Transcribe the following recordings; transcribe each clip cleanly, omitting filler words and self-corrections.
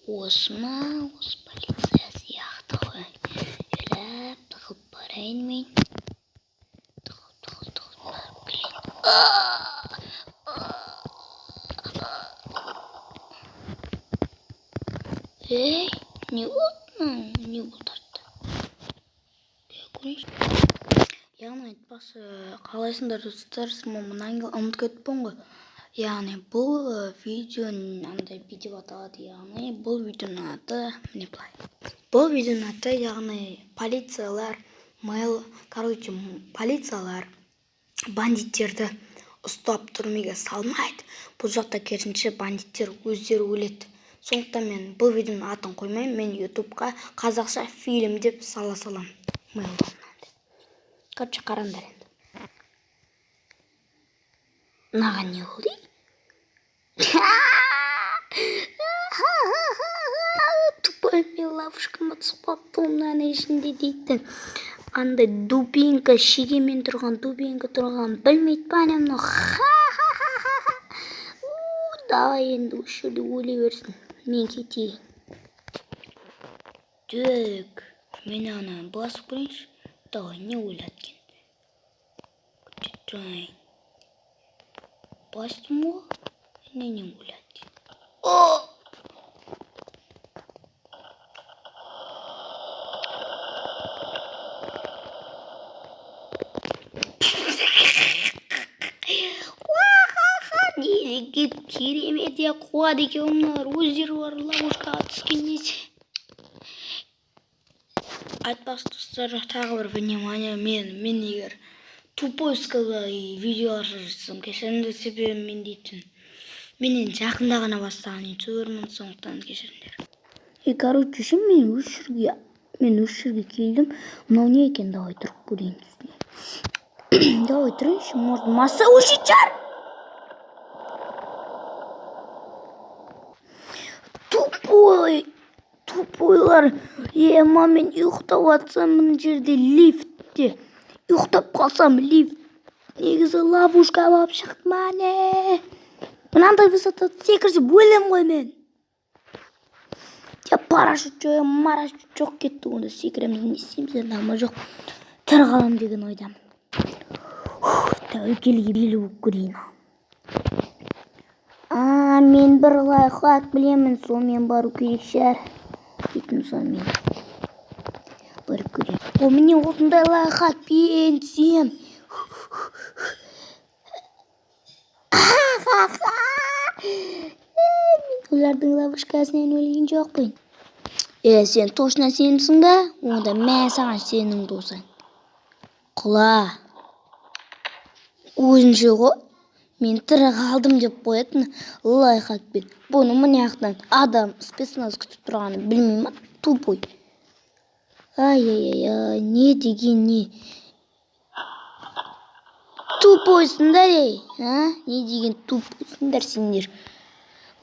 Osma, осы полиция сияқты ғой. Елеп тығып барайын мен. Тығып барып келейін. Ей, не болды? Не болды артта? Яғни айтпақшы, қалайсыңдар достар, мұнан ұмытып кетіппін ғой. Яғни бұл видеоның андай видео аталады, яғни бұл видеоның аты міне былай. Бұл видеоның аты яғни полициялар бандиттерді ұстап түрмеге салмайды. Бұл жақта керісінше бандиттер өздері өледі. Сондықтан мен бұл видеоның атын қоймаймын, мен ютубқа қазақша фильм деп сала салам. Короче, қараңдар енді. Мынаған не болды? Тупой мен ловушкама түсіп қалыппын мынаның ішінде дейді. Андай дубинка, шегемен тұрған білмейді па не мынау? Давай енді осы жерде өле берсін. Мен кетейін. Так, мен ана басып көрейінші. Давай, не өледі екен? Бастым ғой? Не өледі? Неге керемет я қуады екен олар өздері бар ловушкаға түскен несі. Айтпақшы достар, тағы бір внимание, мен егер тупой сказал видеолар жазсам, кешіріңдер, себебі мен дейтін. Менен жақында ғана бастаған ютубермін, сондықтан кешіріңдер. Короче, мен осы жерге келдім. Мынау не екен, давай тұрып көрейін түсіне. Давай тұрайыншы, может масса ушичар. Тупойлар. Мен ұйықтап атсам, мына жерде лифтте. Ұйықтап қалсам лифт. Негізі ловушка болып шықты мане. Мынандай высота секірсе өлем ғой мен. Парашют жоқ кетті, онда секіремін, не істейміз, нама жоқ. Тірі қалам деген ойдамын. Тәуекелге белі болып көрейін. Мен бір лайфхак білемін, сонымен бару керек шығар. Дейтін сонымен барып көрейін. Міне осындай лайфхак бенсем. Мен олардың ловушкасынан өлген жоқпын. Сен точно сенімсің ба? Онда мен саған сенің досың. Құла. Өзінше ғой. Мен тірі қалдым деп қоятын лайфхакпен. Бұны мына жақтан адам спецназ күтіп тұрғаны білмей ма? Тупой. Ай, не деген не? Тупойсыңдар, ей? Не деген тупойсыңдар сендер?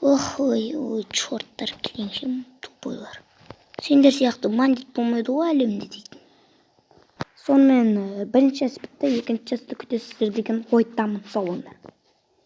Ой, чорттар келгенше тупойлар. Сендер сияқты бандит болмайды ғой әлемде дейтін. Сонымен бірінші аспектта екінші асты күтесіздер деген ойдамын, сау болыңдар.